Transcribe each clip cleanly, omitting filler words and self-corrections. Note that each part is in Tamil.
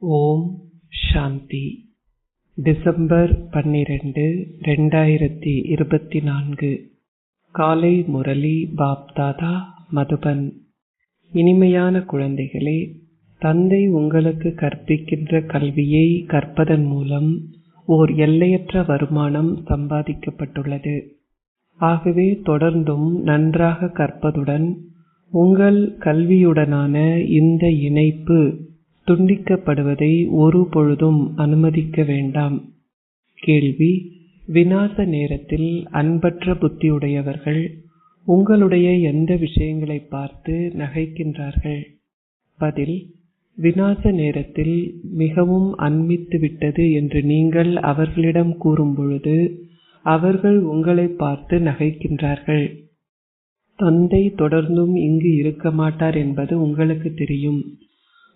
ஓம் சாந்தி. டிசம்பர் 12, 2024. காலை முரளி பாப்தாதா, மதுபன். இனிமையான குழந்தைகளே, தந்தை உங்களுக்கு கற்பிக்கின்ற கல்வியை கற்பதன் மூலம் ஓர் எல்லையற்ற வருமானம் சம்பாதிக்கப்பட்டுள்ளது. ஆகவே தொடர்ந்தும் நன்றாக கற்பதுடன் உங்கள் கல்வியுடனான இந்த இணைப்பு துண்டிக்கப்படுவதை ஒரு பொழுதும் அனுமதிக்க வேண்டாம். கேள்வி: விநாச நேரத்தில் அன்பற்ற புத்தியுடையவர்கள் உங்களுடைய எந்த விஷயங்களை பார்த்து நகைக்கின்றார்கள்? பதில்: விநாச நேரத்தில் மிகவும் அன்மித்து விட்டது என்று நீங்கள் அவர்களிடம் கூறும் பொழுது அவர்கள் உங்களை பார்த்து நகைக்கின்றார்கள். தந்தை தொடர்ந்தும் இங்கு இருக்க மாட்டார் என்பது உங்களுக்கு தெரியும்.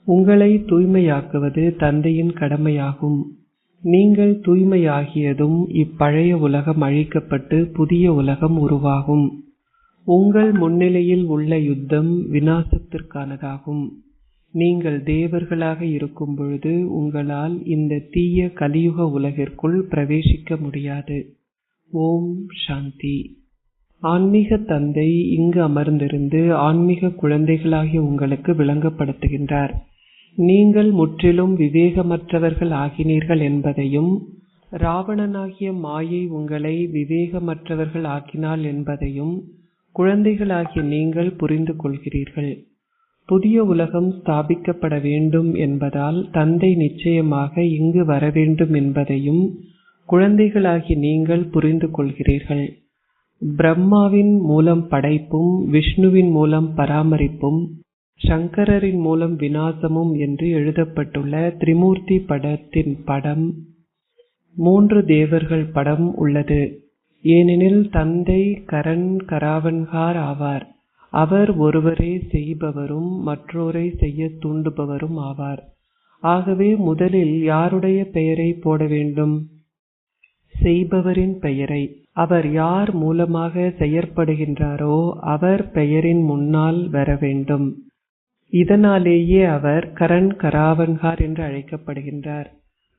உங்களை தூய்மையாக்குவது தந்தையின் கடமையாகும். நீங்கள் தூய்மையாகியதும் இப்பழைய உலகம் அழிக்கப்பட்டு புதிய உலகம் உருவாகும். உங்கள் முன்னிலையில் உள்ள யுத்தம் விநாசத்திற்கானதாகும். நீங்கள் தேவர்களாக இருக்கும் பொழுது உங்களால் இந்த தீய கலியுக உலகிற்குள் பிரவேசிக்க முடியாது. ஓம் சாந்தி. ஆன்மீக தந்தை இங்கு அமர்ந்திருந்து ஆன்மீக குழந்தைகளாகிய உங்களுக்கு விளங்கப்படுத்துகின்றார். நீங்கள் முற்றிலும் விவேகமற்றவர்கள் ஆகினீர்கள் என்பதையும், ராவணனாகிய மாயை உங்களை விவேகமற்றவர்கள் ஆக்கினாள் என்பதையும் குழந்தைகளாகிய நீங்கள் புரிந்து கொள்கிறீர்கள். புதிய உலகம் ஸ்தாபிக்கப்பட வேண்டும் என்பதால் தந்தை நிச்சயமாக இங்கு வர வேண்டும் என்பதையும் குழந்தைகளாகிய நீங்கள் புரிந்து கொள்கிறீர்கள். பிரம்மாவின் மூலம் படைப்பும், விஷ்ணுவின் மூலம் பராமரிப்பும், சங்கரரின் மூலம் விநாசமும் என்று எழுதப்பட்டுள்ள திரிமூர்த்தி படத்தின் படம் 3 தேவர்கள் படம் உள்ளது. ஏனெனில் தந்தை கரண் கராவன்கார் ஆவார். அவர் ஒருவரே செய்பவரும் மற்றோரை செய்ய தூண்டுபவரும் ஆவார். ஆகவே முதலில் யாருடைய பெயரை போட வேண்டும்? செய்பவரின் பெயரை. அவர் யார் மூலமாக செயற்படுகின்றாரோ அவர் பெயரின் முன்னால் வர வேண்டும். இதனாலேயே அவர் கரண் கராவன்கார் என்று அழைக்கப்படுகின்றார்.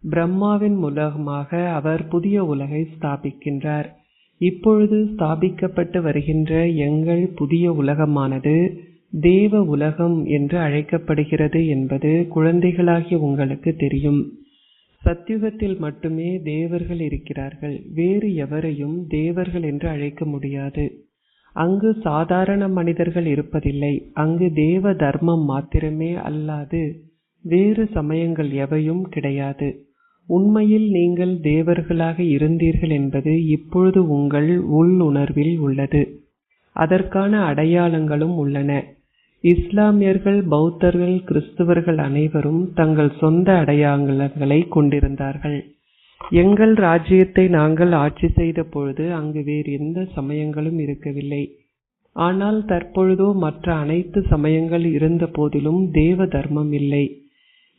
பிரம்மாவின் மூலமாக அவர் புதிய உலகை ஸ்தாபிக்கின்றார். இப்பொழுது ஸ்தாபிக்கப்பட்டு வருகின்ற எங்கள் புதிய உலகமானது தேவ உலகம் என்று அழைக்கப்படுகிறது என்பது குழந்தைகளாகிய உங்களுக்கு தெரியும். சத்யுகத்தில் மட்டுமே தேவர்கள் இருக்கிறார்கள். வேறு எவரையும் தேவர்கள் என்று அழைக்க முடியாது. அங்கு சாதாரண மனிதர்கள் இருப்பதில்லை. அங்கு தேவ தர்மம் மாத்திரமே அல்லாது வேறு சமயங்கள் எவையும் கிடையாது. உண்மையில் நீங்கள் தேவர்களாக இருந்தீர்கள் என்பது இப்பொழுது உங்கள் உள்ளுணர்வில் உள்ளது. அதற்கான அடையாளங்களும் உள்ளன. இஸ்லாமியர்கள், பௌத்தர்கள், கிறிஸ்துவர்கள் அனைவரும் தங்கள் சொந்த அடையாளங்களை கொண்டிருந்தார்கள். எங்கள் ராஜ்யத்தை நாங்கள் ஆட்சி செய்த பொழுது அங்கு வேறு எந்த சமயங்களும் இருக்கவில்லை. ஆனால் தற்பொழுதோ மற்ற அனைத்து சமயங்கள் இருந்த போதிலும் தேவ தர்மம் இல்லை.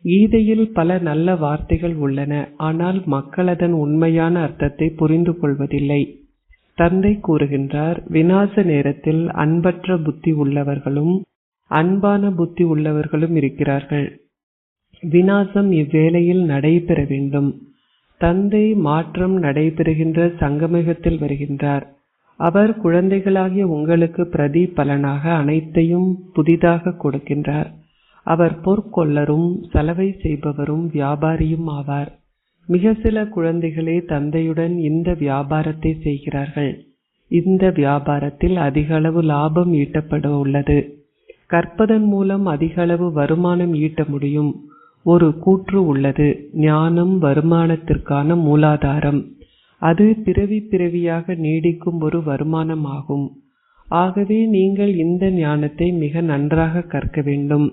கீதையில் பல நல்ல வார்த்தைகள் உள்ளன. ஆனால் மக்கள் அதன் உண்மையான அர்த்தத்தை புரிந்து கொள்வதில்லை. தந்தை கூறுகின்றார், விநாச நேரத்தில் அன்பற்ற புத்தி உள்ளவர்களும் அன்பான புத்தி உள்ளவர்களும் இருக்கிறார்கள். விநாசம் இவ்வேளையில் நடைபெற வேண்டும். தந்தை மாற்றம் நடைபெறுகின்ற சங்கமயுகத்தில் வருகின்றார். அவர் குழந்தைகளாகிய உங்களுக்கு பிரதி பலனாக அனைத்தையும் புதிதாக கொடுக்கின்றார். அவர் பொற்கொள்ளரும் சலவை செய்பவரும் வியாபாரியும் ஆவார். மிக சில குழந்தைகளே தந்தையுடன் இந்த வியாபாரத்தை செய்கிறார்கள். இந்த வியாபாரத்தில் அதிக அளவு லாபம் ஈட்டப்பட உள்ளது. கற்பதன் மூலம் அதிக அளவு வருமானம் ஈட்ட முடியும். ஒரு கூற்று உள்ளது, ஞானம் வருமானத்திற்கான மூலாதாரம். அது பிறவி பிறவியாக நீடிக்கும் ஒரு வருமானம் ஆகும். ஆகவே நீங்கள் இந்த ஞானத்தை மிக நன்றாக கற்க வேண்டும்.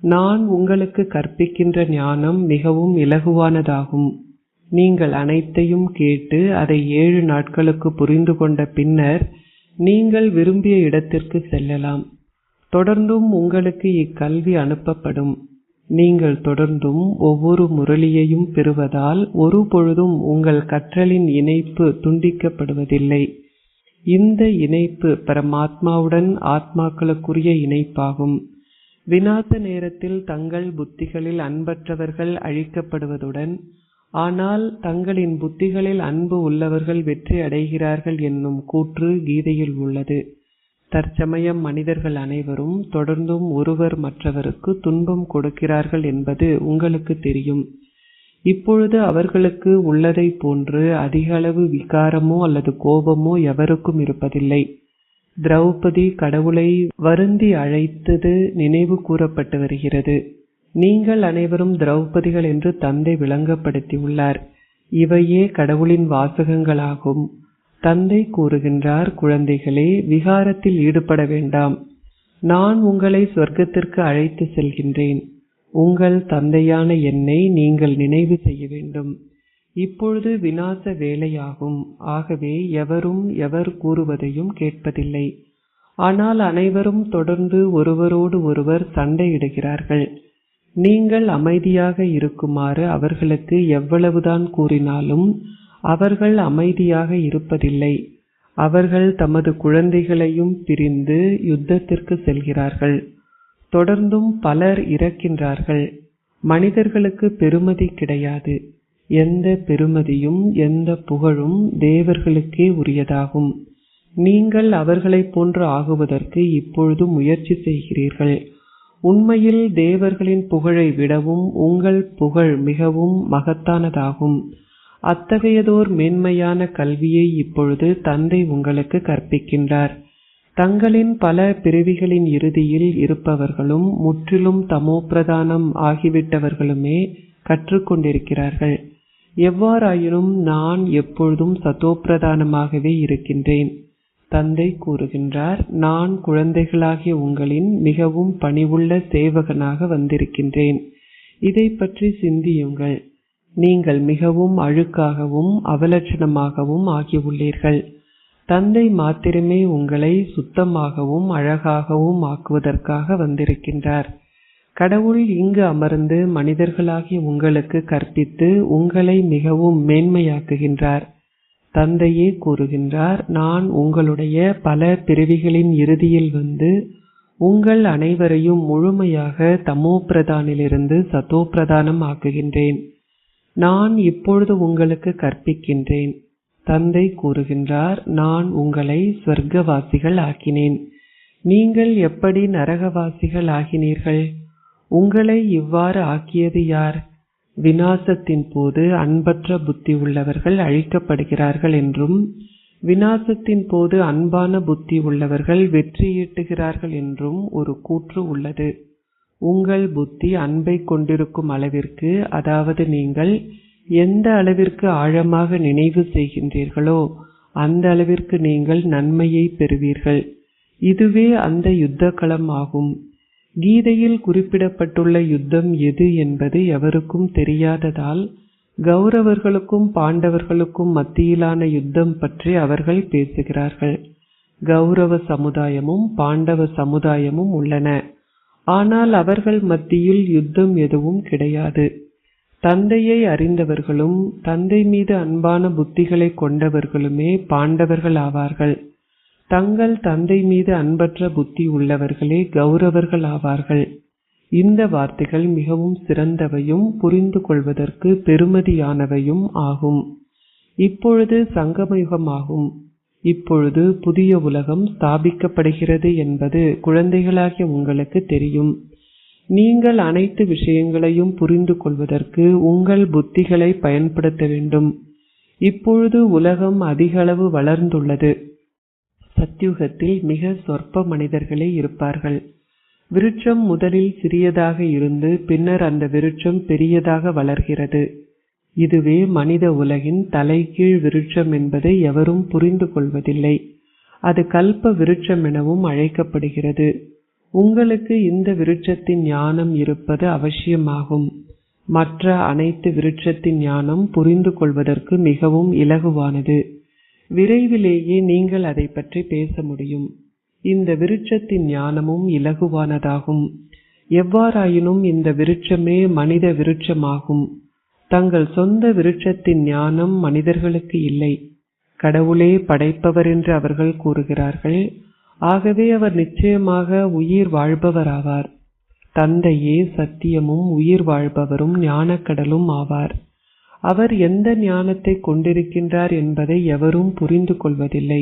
நான் உங்களுக்கு கற்பிக்கின்ற ஞானம் மிகவும் இலகுவானதாகும். நீங்கள் அனைத்தையும் கேட்டு அதை 7 நாட்களுக்கு புரிந்து கொண்ட பின்னர் நீங்கள் விரும்பிய இடத்திற்கு செல்லலாம். தொடர்ந்தும் உங்களுக்கு இக்கல்வி அனுப்பப்படும். நீங்கள் தொடர்ந்தும் ஒவ்வொரு முரளியையும் பெறுவதால் ஒரு பொழுதும் உங்கள் கற்றலின் இணைப்பு துண்டிக்கப்படுவதில்லை. இந்த இணைப்பு பரமாத்மாவுடன் ஆத்மாக்களுக்குரிய இணைப்பாகும். விநாச நேரத்தில் தங்கள் புத்திகளில் அன்பற்றவர்கள் அழிக்கப்படுவதுடன், ஆனால் தங்களின் புத்திகளில் அன்பு உள்ளவர்கள் வெற்றி அடைகிறார்கள் என்னும் கூற்று கீதையில் உள்ளது. தற்சமயம் மனிதர்கள் அனைவரும் தொடர்ந்தும் ஒருவர் மற்றவருக்கு துன்பம் கொடுக்கிறார்கள் என்பது உங்களுக்கு தெரியும். இப்பொழுது அவர்களுக்கு உள்ளதை போன்று அதிக அளவு விகாரமோ அல்லது கோபமோ எவருக்கும் இருப்பதில்லை. திரௌபதி கடவுளை வருந்தி அழைத்தது நினைவு கூறப்பட்டு வருகிறது. நீங்கள் அனைவரும் திரௌபதிகள் என்று தந்தை விளங்கப்படுத்தியுள்ளார். இவையே கடவுளின் வாசகங்களாகும். தந்தை கூறுகின்றார், குழந்தைகளே, விகாரத்தில் ஈடுபட வேண்டாம். நான் உங்களை சொர்க்கத்திற்கு அழைத்து செல்கின்றேன். உங்கள் தந்தையான என்னை நீங்கள் நினைவு செய்ய வேண்டும். இப்பொழுது விநாச வேலையாகும். ஆகவே எவரும் எவர் கூறுவதையும் கேட்பதில்லை. ஆனால் அனைவரும் தொடர்ந்து ஒருவரோடு ஒருவர் சண்டையிடுகிறார்கள். நீங்கள் அமைதியாக இருக்குமாறு அவர்களுக்கு எவ்வளவுதான் கூறினாலும் அவர்கள் அமைதியாக இருப்பதில்லை. அவர்கள் தமது குழந்தைகளையும் பிரிந்து யுத்தத்திற்கு செல்கிறார்கள். தொடர்ந்தும் பலர் இறக்கின்றார்கள். மனிதர்களுக்கு பெருமதி கிடையாது. எந்த பெருமதியும் எந்த புகழும் தேவர்களுக்கே உரியதாகும். நீங்கள் அவர்களைப் போன்று ஆகுவதற்கு இப்பொழுது முயற்சி செய்கிறீர்கள். உண்மையில் தேவர்களின் புகழை விடவும் உங்கள் புகழ் மிகவும் மகத்தானதாகும். அத்தகையதோர் மேன்மையான கல்வியை இப்பொழுது தந்தை உங்களுக்கு கற்பிக்கின்றார். தங்களின் பல பிறவிகளின் இறுதியில் இருப்பவர்களும் முற்றிலும் தமோபிரதானம் ஆகிவிட்டவர்களுமே கற்றுக்கொண்டிருக்கிறார்கள். எவ்வாறாயினும் நான் எப்பொழுதும் சதோப்பிரதானமாகவே இருக்கின்றேன். தந்தை கூறுகின்றார், நான் குழந்தைகளாகிய உங்களின் மிகவும் பணிவுள்ள சேவகனாக வந்திருக்கின்றேன். இதை பற்றி சிந்தியுங்கள். நீங்கள் மிகவும் அழுக்காகவும் அவலட்சணமாகவும் ஆகியுள்ளீர்கள். தந்தை மாத்திரமே உங்களை சுத்தமாகவும் அழகாகவும் ஆக்குவதற்காக வந்திருக்கின்றார். கடவுள் இங்கு அமர்ந்து மனிதர்களாகிய உங்களுக்கு கற்பித்து உங்களை மிகவும் மேன்மையாக்குகின்றார். தந்தையே கூறுகின்றார், நான் உங்களுடைய பல பிறவிகளின் இறுதியில் வந்து உங்கள் அனைவரையும் முழுமையாக தமோபிரதானிலிருந்து சதோபிரதானம் ஆக்குகின்றேன். நான் இப்பொழுது உங்களுக்கு கற்பிக்கின்றேன். தந்தை கூறுகின்றார், நான் உங்களை ஸ்வர்க்கவாசிகள் ஆக்கினேன். நீங்கள் எப்படி நரகவாசிகள் ஆகினீர்கள்? உங்களை இவ்வாறு ஆக்கியது யார்? விநாசத்தின் போது அன்பற்ற புத்தி உள்ளவர்கள் அழிக்கப்படுகிறார்கள் என்றும், விநாசத்தின் போது அன்பான புத்தி உள்ளவர்கள் வெற்றியீட்டுகிறார்கள் என்றும் ஒரு கூற்று உள்ளது. உங்கள் புத்தி அன்பை கொண்டிருக்கும் அளவிற்கு, அதாவது நீங்கள் எந்த அளவிற்கு ஆழமாக நினைவு செய்கின்றீர்களோ அந்த அளவிற்கு நீங்கள் நன்மையை பெறுவீர்கள். இதுவே அந்த யுத்த களம் ஆகும். கீதையில் குறிப்பிடப்பட்டுள்ள யுத்தம் எது என்பது எவருக்கும் தெரியாததால் கௌரவர்களுக்கும் பாண்டவர்களுக்கும் மத்தியிலான யுத்தம் பற்றி அவர்கள் பேசுகிறார்கள். கௌரவ சமுதாயமும் பாண்டவ சமுதாயமும் உள்ளன. ஆனால் அவர்கள் மத்தியில் யுத்தம் எதுவும் கிடையாது. தந்தையை அறிந்தவர்களும் தந்தை மீது அன்பான புத்திகளை கொண்டவர்களுமே பாண்டவர்கள் ஆவார்கள். தங்கள் தந்தை மீது அன்பற்ற புத்தி உள்ளவர்களே கௌரவர்கள் ஆவார்கள். இந்த வார்த்தைகள் மிகவும் சிறந்தவையும் புரிந்து கொள்வதற்கு பெருமதியானவையும் ஆகும். இப்பொழுது சங்கமயுகமாகும். இப்பொழுது புதிய உலகம் ஸ்தாபிக்கப்படுகிறது என்பது குழந்தைகளாகிய உங்களுக்கு தெரியும். நீங்கள் அனைத்து விஷயங்களையும் புரிந்து கொள்வதற்கு உங்கள் புத்திகளை பயன்படுத்த வேண்டும். இப்பொழுது உலகம் அதிக அளவு வளர்ந்துள்ளது. சத்யுகத்தில் மிக சொற்ப மனிதர்களே இருப்பார்கள். விருட்சம் முதலில் சிறியதாக இருந்து பின்னர் அந்த விருட்சம் பெரியதாக வளர்கிறது. இதுவே மனித உலகின் தலைகீழ் விருட்சம் என்பதை எவரும் புரிந்து கொள்வதில்லை. அது கல்ப விருட்சம் எனவும் அழைக்கப்படுகிறது. உங்களுக்கு இந்த விருட்சத்தின் ஞானம் இருப்பது அவசியமாகும். மற்ற அனைத்து விருட்சத்தின் ஞானம் புரிந்து கொள்வதற்கு மிகவும் இலகுவானது. விரைவிலேயே நீங்கள் அதை பற்றி பேச முடியும். இந்த விருட்சத்தின் ஞானமும் இலகுவானதாகும். எவ்வாறாயினும் இந்த விருட்சமே மனித விருட்சமாகும். தங்கள் சொந்த விருட்சத்தின் ஞானம் மனிதர்களுக்கு இல்லை. கடவுளே படைப்பவர் என்று அவர்கள் கூறுகிறார்கள். ஆகவே அவர் நிச்சயமாக உயிர் வாழ்பவராவார். தந்தையே சத்தியமும் உயிர் வாழ்பவரும் ஞானக்கடலும் ஆவார். அவர் எந்த ஞானத்தை கொண்டிருக்கின்றார் என்பதை எவரும் புரிந்து கொள்வதில்லை.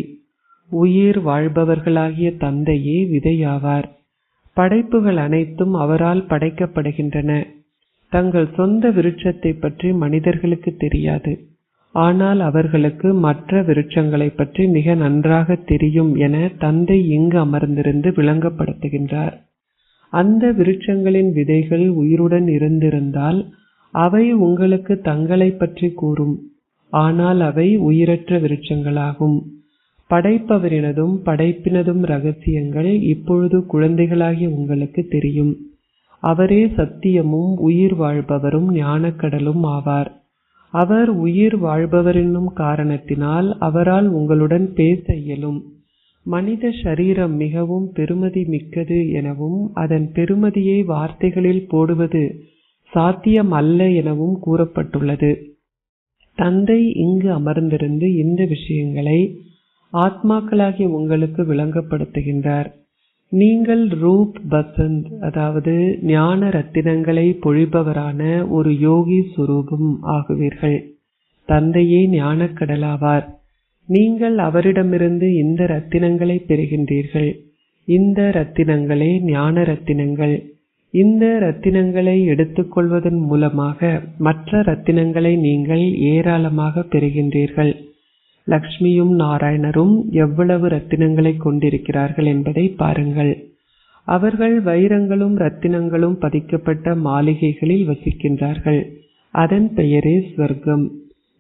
உயிர் வாழ்பவர்களாகிய தந்தையே விதையாவார். படைப்புகள் அனைத்தும் அவரால் படைக்கப்படுகின்றன. தங்கள் சொந்த விருட்சத்தை பற்றி மனிதர்களுக்கு தெரியாது. ஆனால் அவர்களுக்கு மற்ற விருட்சங்களை பற்றி மிக நன்றாக தெரியும் என தந்தை இங்கு அமர்ந்திருந்து விளங்கப்படுத்துகின்றார். அந்த விருட்சங்களின் விதைகள் உயிருடன் இருந்திருந்தால் அவை உங்களுக்கு தங்களை பற்றி கூறும். ஆனால் அவை உயிரற்ற விருட்சங்களாகும். படைப்பவரினதும் படைப்பினதும் ரகசியங்கள் இப்பொழுது குழந்தைகளாகிய உங்களுக்கு தெரியும். அவரே சத்தியமும் உயிர் வாழ்பவரும் ஞானக்கடலும் ஆவார். அவர் உயிர் வாழ்பவர் என்னும் காரணத்தினால் அவரால் உங்களுடன் பேச இயலும். மனித சரீரம் மிகவும் பெருமதி மிக்கது எனவும் அதன் பெருமதியை வார்த்தைகளில் போடுவது சாத்தியம் அல்ல எனவும் கூறப்பட்டுள்ளது. தந்தை இங்கு அமர்ந்திருந்து இந்த விஷயங்களை ஆத்மாக்களாகிய உங்களுக்கு விளங்கப்படுத்துகின்றார். நீங்கள் ரூப் பசந்த், அதாவது ஞான ரத்தினங்களை பொழிபவரான ஒரு யோகி சுரூபம் ஆகுவீர்கள். தந்தையே ஞானக்கடலாவார். நீங்கள் அவரிடமிருந்து இந்த ரத்தினங்களை பெறுகின்றீர்கள். இந்த ரத்தினங்களே ஞான ரத்தினங்கள். இந்த ரத்தினங்களை எடுத்துக்கொள்வதன் மூலமாக மற்ற ரத்தினங்களை நீங்கள் ஏராளமாக பெறுகின்றீர்கள். லக்ஷ்மியும் நாராயணரும் எவ்வளவு ரத்தினங்களை கொண்டிருக்கிறார்கள் என்பதை பாருங்கள். அவர்கள் வைரங்களும் ரத்தினங்களும் பதிக்கப்பட்ட மாளிகைகளில் வசிக்கின்றார்கள். அதன் பெயரே ஸ்வர்க்கம்.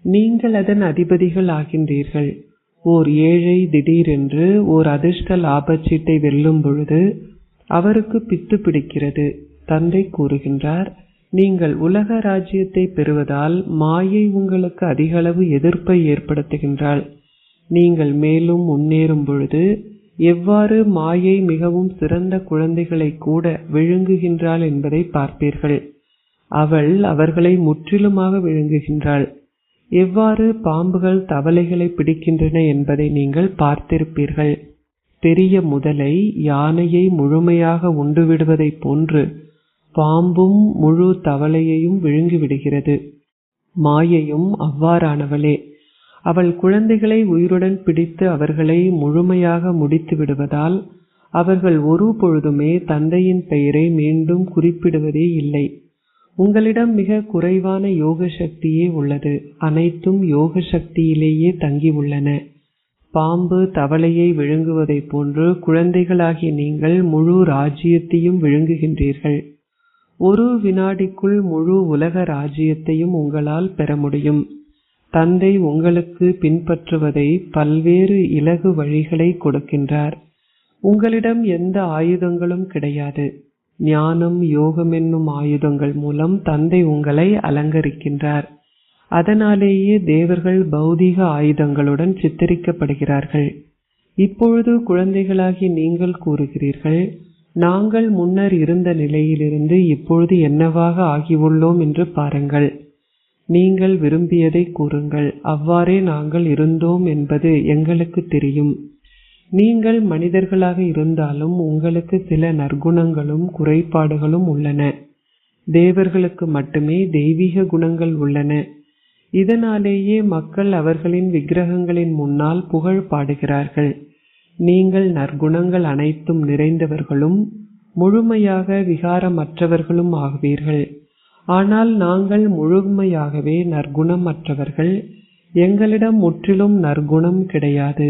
நீங்கள் அதன் அதிபதிகள் ஆகின்றீர்கள். ஓர் ஏழை திடீரென்று ஓர் அதிர்ஷ்ட லாபச்சீட்டை வெல்லும் பொழுது அவருக்கு பித்து பிடிக்கிறது. தந்தை கூறுகின்றார், நீங்கள் உலக ராஜ்யத்தை பெறுவதால் மாயை உங்களுக்கு அதிகளவு எதிர்ப்பை ஏற்படுத்துகின்றாள். நீங்கள் மேலும் முன்னேறும் பொழுது எவ்வாறு மாயை மிகவும் சிறந்த குழந்தைகளை கூட விழுங்குகின்றாள் என்பதை பார்ப்பீர்கள். அவள் அவர்களை முற்றிலுமாக விழுங்குகின்றாள். எவ்வாறு பாம்புகள் தவளைகளை பிடிக்கின்றன என்பதை நீங்கள் பார்த்திருப்பீர்கள். பெரிய முதலை யானையை முழுமையாக உண்டுவிடுவதை போன்று பாம்பும் முழு தவளையையும் விழுங்கிவிடுகிறது. மாயையும் அவ்வாறானவளே. அவள் குழந்தைகளை உயிருடன் பிடித்து அவர்களை முழுமையாக முடித்து விடுவதால் அவர்கள் ஒரு பொழுதுமே தந்தையின் பெயரை மீண்டும் குறிப்பிடுவதே இல்லை. உங்களிடம் மிக குறைவான யோக சக்தியே உள்ளது. அனைத்தும் யோக சக்தியிலேயே தங்கி உள்ளன. பாம்பு தவளையை விழுங்குவதை போன்று குழந்தைகளாகிய நீங்கள் முழு ராஜ்யத்தையும் விழுங்குகின்றீர்கள். ஒரு வினாடிக்குள் முழு உலக ராஜ்யத்தையும் உங்களால் பெற முடியும். தந்தை உங்களுக்கு பின்பற்றுவதை பல்வேறு இலகு வழிகளை கொடுக்கின்றார். உங்களிடம் எந்த ஆயுதங்களும் கிடையாது. ஞானம், யோகம் என்னும் ஆயுதங்கள் மூலம் தந்தை உங்களை அலங்கரிக்கின்றார். அதனாலேயே தேவர்கள் பௌதீக ஆயுதங்களுடன் சித்தரிக்கப்படுகிறார்கள். இப்பொழுது குழந்தைகளாகி நீங்கள் கூறுகிறீர்கள், நாங்கள் முன்னர் இருந்த நிலையிலிருந்து இப்பொழுது என்னவாக ஆகியுள்ளோம் என்று பாருங்கள். நீங்கள் விரும்பியதை கூறுங்கள். அவ்வாறே நாங்கள் இருந்தோம் என்பது எங்களுக்கு தெரியும். நீங்கள் மனிதர்களாக இருந்தாலும் உங்களுக்கு சில நற்குணங்களும் குறைபாடுகளும் உள்ளன. தேவர்களுக்கு மட்டுமே தெய்வீக குணங்கள் உள்ளன. இதனாலேயே மக்கள் அவர்களின் விக்கிரகங்களின் முன்னால் புகழ் பாடுகிறார்கள். நீங்கள் நற்குணங்கள் அனைத்தும் நிறைந்தவர்களும் முழுமையாக விகாரமற்றவர்களும் ஆகுவீர்கள். ஆனால் நாங்கள் முழுமையாகவே நற்குணமற்றவர்கள். எங்களிடம் முற்றிலும் நற்குணம் கிடையாது.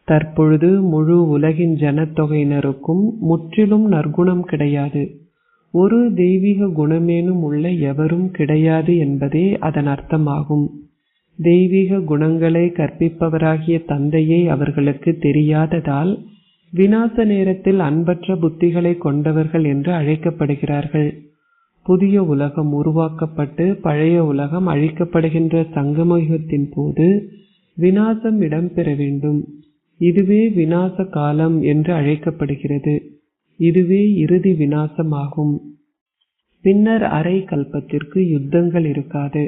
தற்பொழுது முழு உலகின் ஜனத்தொகையினருக்கும் முற்றிலும் நற்குணம் கிடையாது. ஒரு தெய்வீக குணமேனும் உள்ள எவரும் கிடையாது என்பதே அதன் அர்த்தமாகும். தெய்வீக குணங்களை கற்பிப்பவராகிய தந்தையை அவர்களுக்கு தெரியாததால் விநாச நேரத்தில் அன்பற்ற புத்திகளை கொண்டவர்கள் என்று அழைக்கப்படுகிறார்கள். புதிய உலகம் உருவாக்கப்பட்டு பழைய உலகம் அழிக்கப்படுகின்ற சங்கமயுகத்தின் போது விநாசம் இடம்பெற வேண்டும். இதுவே விநாச காலம் என்று அழைக்கப்படுகிறது. இதுவே இறுதி விநாசமாகும். பின்னர் அரை கல்பத்திற்கு யுத்தங்கள் இருக்காது.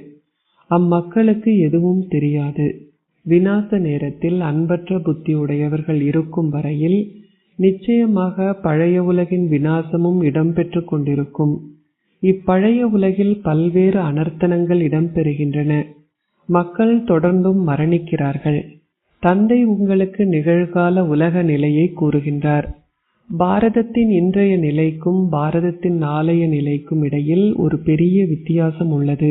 அம்மக்களுக்கு எதுவும் தெரியாது. விநாச நேரத்தில் அன்பற்ற புத்தி உடையவர்கள் இருக்கும் வரையில் நிச்சயமாக பழைய உலகின் விநாசமும் இடம்பெற்று கொண்டிருக்கும். இப்பழைய உலகில் பல்வேறு அனர்த்தங்கள் இடம்பெறுகின்றன. மக்கள் தொடர்ந்தும் மரணிக்கிறார்கள். தந்தை உங்களுக்கு நிகழ்கால உலக நிலையை கூறுகின்றார். பாரதத்தின் இன்றைய நிலைக்கும் பாரதத்தின் நாளைய நிலைக்கும் இடையில் ஒரு பெரிய வித்தியாசம் உள்ளது.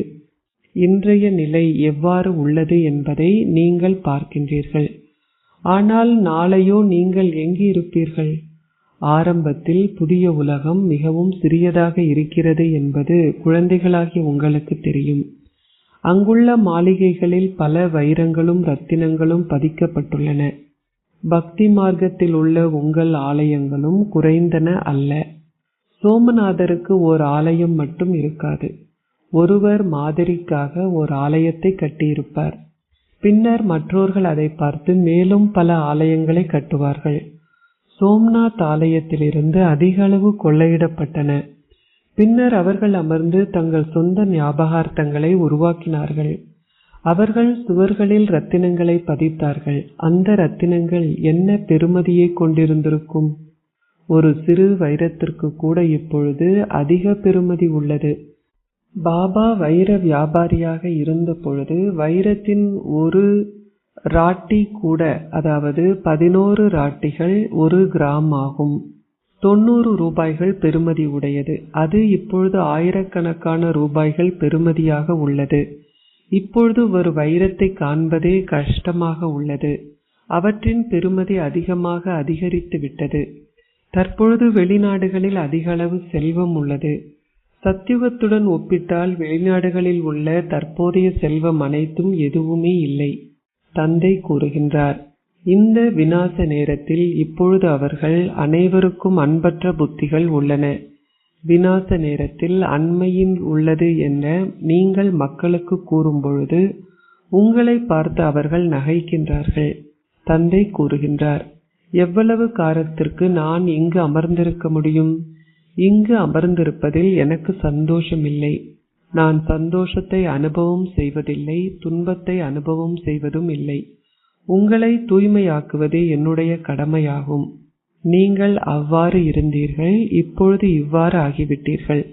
இன்றைய நிலை எவ்வாறு உள்ளது என்பதை நீங்கள் பார்க்கின்றீர்கள். ஆனால் நாளையோ நீங்கள் எங்கு இருப்பீர்கள்? ஆரம்பத்தில் புதிய உலகம் மிகவும் சிறியதாக இருக்கிறது என்பது குழந்தைகளாகிய உங்களுக்கு தெரியும். அங்குள்ள மாளிகைகளில் பல வைரங்களும் ரத்தினங்களும் பதிக்கப்பட்டுள்ளன. பக்தி மார்க்கத்தில் உள்ள உங்கள் ஆலயங்களும் குறைந்தன அல்ல. சோமநாதருக்கு ஓர் ஆலயம் மட்டும் இருக்காது. ஒருவர் மாதிரிக்காக ஓர் ஆலயத்தை கட்டியிருப்பார். பின்னர் மற்றவர்கள் அதை பார்த்து மேலும் பல ஆலயங்களை கட்டுவார்கள். சோம்நாத் ஆலயத்திலிருந்து அதிக அளவு கொள்ளையிடப்பட்டன. பின்னர் அவர்கள் அமர்ந்து தங்கள் சொந்த ஞாபகார்த்தங்களை உருவாக்கினார்கள். அவர்கள் சுவர்களில் ரத்தினங்களை பதித்தார்கள். அந்த ரத்தினங்கள் என்ன பெறுமதியை கொண்டிருந்திருக்கும்? ஒரு சிறு வைரத்திற்கு கூட இப்பொழுது அதிக பெறுமதி உள்ளது. பாபா வைர வியாபாரியாக இருந்த பொழுது வைரத்தின் ஒரு ராட்டி கூட, அதாவது 11 ராட்டிகள் 1 கிராம் ஆகும். 90 ரூபாய்கள் பெறுமதி உடையது. அது இப்பொழுது ஆயிரக்கணக்கான ரூபாய்கள் பெறுமதியாக உள்ளது. இப்பொழுது ஒரு வைரத்தை காண்பதே கஷ்டமாக உள்ளது. அவற்றின் பெறுமதி அதிகமாக அதிகரித்து விட்டது. தற்பொழுது வெளிநாடுகளில் அதிக அளவு செல்வம் உள்ளது. சத்யுகத்துடன் ஒப்பிட்டால் வெளிநாடுகளில் உள்ள தற்போதைய செல்வம் அனைத்தும் எதுவுமே இல்லை. தந்தை கூறுகின்றார், இந்த விநாச நேரத்தில் இப்பொழுது அவர்கள் அனைவருக்கும் அன்பற்ற புத்திகள் உள்ளன. விநாச நேரத்தில் அண்மையில் உள்ளது என நீங்கள் மக்களுக்கு கூறும் பொழுது உங்களை பார்த்து அவர்கள் நகைக்கின்றார்கள். தந்தை கூறுகின்றார், எவ்வளவு காலத்திற்கு நான் இங்கு அமர்ந்திருக்க முடியும்? இங்கு அமர்ந்திருப்பதில் எனக்கு சந்தோஷம் இல்லை. நான் சந்தோஷத்தை அனுபவம் செய்வதில்லை, துன்பத்தை அனுபவம் செய்வதும் இல்லை. உங்களை தூய்மையாக்குவதே என்னுடைய கடமையாகும். நீங்கள் அவ்வாறு இருந்தீர்கள், இப்பொழுது இவ்வாறு ஆகிவிட்டீர்கள்.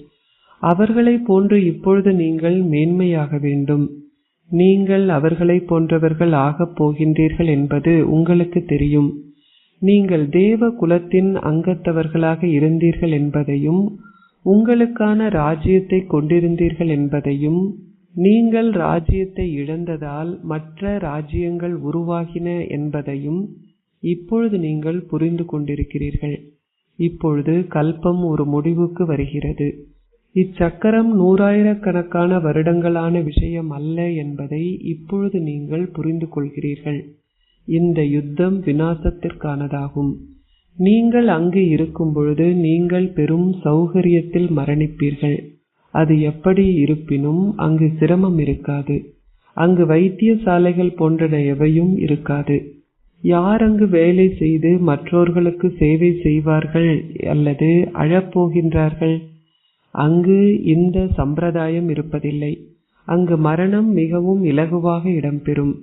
அவர்களை போன்று இப்பொழுது நீங்கள் மேன்மையாக வேண்டும். நீங்கள் அவர்களை போன்றவர்கள் ஆகப் போகின்றீர்கள் என்பது உங்களுக்கு தெரியும். நீங்கள் தேவ குலத்தின் அங்கத்தவர்களாக இருந்தீர்கள் என்பதையும், உங்களுக்கான ராஜ்யத்தை கொண்டிருந்தீர்கள் என்பதையும், நீங்கள் ராஜ்யத்தை இழந்ததால் மற்ற ராஜ்யங்கள் உருவாகின என்பதையும் இப்பொழுது நீங்கள் புரிந்து கொண்டிருக்கிறீர்கள். இப்பொழுது கல்பம் ஒரு முடிவுக்கு வருகிறது. இச்சக்கரம் 100,000கணக்கான வருடங்களான விஷயம் அல்ல என்பதை இப்பொழுது நீங்கள் புரிந்து கொள்கிறீர்கள். இந்த யுத்தம் விநாசத்திற்கானதாகும். நீங்கள் அங்கு இருக்கும் பொழுது நீங்கள் பெரும் சௌகரியத்தில் மரணிப்பீர்கள். அது எப்படி இருப்பினும் அங்கு சிரமம் இருக்காது. அங்கு வைத்தியசாலைகள் போன்ற எவையும் இருக்காது. யார் அங்கு வேலை செய்து மற்றவர்களுக்கு சேவை செய்வார்கள் அல்லது அழப்போகின்றார்கள்? அங்கு இந்த சம்பிரதாயம் இருப்பதில்லை. அங்கு மரணம் மிகவும் இலகுவாக இடம்பெறும்.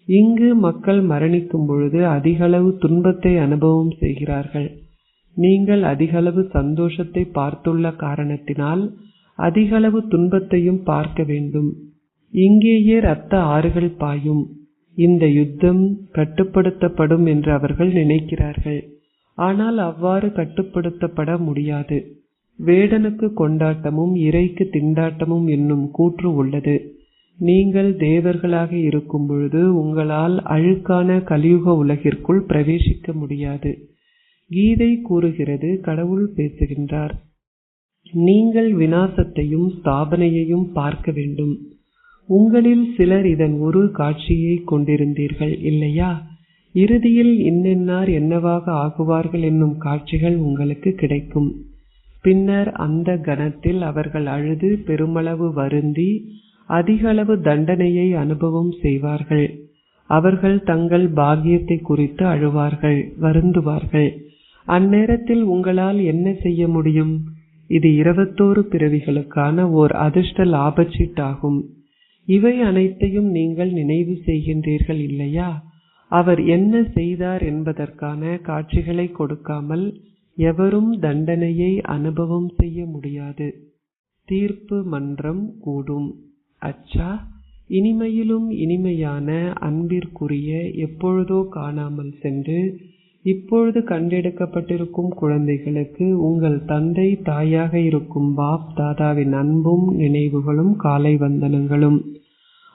இங்கு மக்கள் மரணிக்கும் பொழுது அதிகளவு துன்பத்தை அனுபவம் செய்கிறார்கள். நீங்கள் அதிகளவு சந்தோஷத்தை பார்த்துள்ள காரணத்தினால் அதிகளவு துன்பத்தையும் பார்க்க வேண்டும். இங்கேயே இரத்த ஆறுகள் பாயும். இந்த யுத்தம் கட்டுப்படுத்தப்படும் என்று அவர்கள் நினைக்கிறார்கள். ஆனால் அவ்வாறு கட்டுப்படுத்தப்பட முடியாது. வேடனுக்கு கொண்டாட்டமும் இறைக்கு திண்டாட்டமும் என்னும் கூற்று உள்ளது. நீங்கள் தேவர்களாக இருக்கும் பொழுது உங்களால் அழுக்கான கலியுக உலகிற்குள் பிரவேசிக்க முடியாது. கீதை கூறுகிறது, கடவுள் பேசுகின்றார், நீங்கள் விநாசத்தையும் ஸ்தாபனையையும் பார்க்க வேண்டும். உங்களில் சிலர் இதன் ஒரு காட்சியை கொண்டிருந்தீர்கள் இல்லையா? இறுதியில் இன்னென்னார் என்னவாக ஆகுவார்கள் என்னும் காட்சிகள் உங்களுக்கு கிடைக்கும். பின்னர் அந்த கணத்தில் அவர்கள் அழுது பெருமளவு வருந்தி அதிக அளவு தண்டனையை அனுபவம் செய்வார்கள். அவர்கள் தங்கள் பாக்கியத்தை குறித்து அழுவார்கள், வருந்துவார்கள். அந்நேரத்தில் உங்களால் என்ன செய்ய முடியும்? இது 21 பிறவிகளுக்கான ஓர் அதிர்ஷ்ட லாபச்சீட்டாகும். இவை அனைத்தையும் நீங்கள் நினைவு செய்கின்றீர்கள் இல்லையா? அவர் என்ன செய்தார் என்பதற்கான காட்சிகளை கொடுக்காமல் எவரும் தண்டனையை அனுபவம் செய்ய முடியாது. தீர்ப்பு மன்றம் கூடும். அச்சா, இனிமையிலும் இனிமையான அன்பிற்குரிய எப்பொழுதோ காணாமல் சென்று இப்பொழுது கண்டெடுக்கப்பட்டிருக்கும் குழந்தைகளுக்கு உங்கள் தந்தை தாயாக இருக்கும் பாப் தாதாவின் அன்பும் நினைவுகளும் காலை வந்தனங்களும்.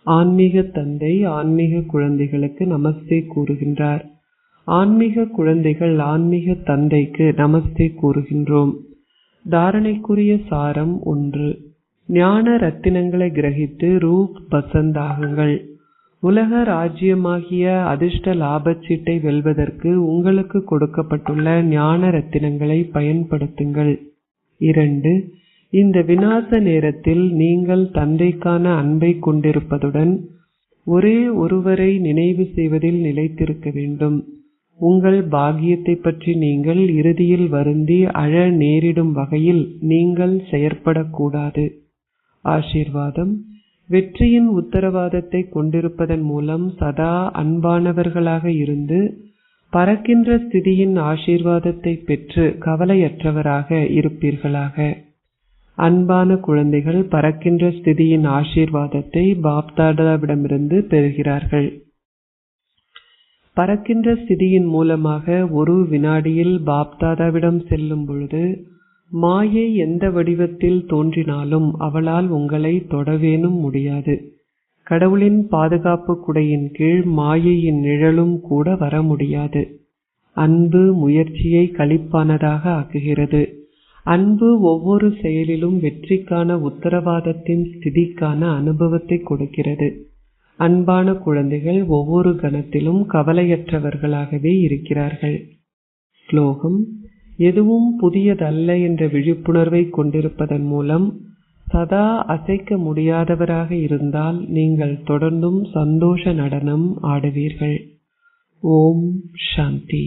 ஆன்மீக தந்தை ஆன்மீக குழந்தைகளுக்கு நமஸ்தே கூறுகின்றார். ஆன்மீக குழந்தைகள் ஆன்மீக தந்தைக்கு நமஸ்தே கூறுகின்றோம். தாரணைக்குரிய சாரம் 1. ஞான ரத்தினங்களை கிரகித்து ரூப் பசந்தாகுங்கள். உலக ராஜ்யமாகிய அதிர்ஷ்ட லாபச்சீட்டை வெல்வதற்கு உங்களுக்கு கொடுக்கப்பட்டுள்ள ஞான ரத்தினங்களை பயன்படுத்துங்கள். 2. இந்த விநாச நேரத்தில் நீங்கள் தந்தைக்கான அன்பை கொண்டிருப்பதுடன் ஒரே ஒருவரை நினைவு செய்வதில் நிலைத்திருக்க வேண்டும். உங்கள் பாக்கியத்தை பற்றி நீங்கள் இறுதியில் வருந்தி அழ நேரிடும் வகையில் நீங்கள் செயற்படக்கூடாது. ஆசீர்வாதம். வெற்றியின் உத்தரவாதத்தை கொண்டிருப்பதன் மூலம் சதா அன்பானவர்களாக இருந்து பறக்கின்ற ஸ்திதியின் ஆசீர்வாதத்தை பெற்று கவலையற்றவராக இருப்பீர்களாக. அன்பான குழந்தைகள் பறக்கின்ற ஸ்திதியின் ஆசீர்வாதத்தை பாப்தாதாவிடமிருந்து பெறுகிறார்கள். பறக்கின்ற ஸ்திதியின் மூலமாக ஒரு வினாடியில் பாப்தாதாவிடம் செல்லும் பொழுது மாயை எந்த வடிவத்தில் தோன்றினாலும் அவளால் உங்களை தொடவேனும் முடியாது. கடவுளின் பாதுகாப்பு குடையின் கீழ் மாயையின் நிழலும் கூட வர முடியாது. அன்பு முயற்சியை களிப்பானதாக ஆக்குகிறது. அன்பு ஒவ்வொரு செயலிலும் வெற்றிக்கான உத்தரவாதத்தின் ஸ்திதிக்கான அனுபவத்தை கொடுக்கிறது. அன்பான குழந்தைகள் ஒவ்வொரு கணத்திலும் கவலையற்றவர்களாகவே இருக்கிறார்கள். ஸ்லோகம். எதுவும் புதியதல்ல என்ற விழிப்புணர்வை கொண்டிருப்பதன் மூலம் சதா அசைக்க முடியாதவராக இருந்தால் நீங்கள் தொடர்ந்தும் சந்தோஷ நடனம் ஆடுவீர்கள். ஓம் சாந்தி.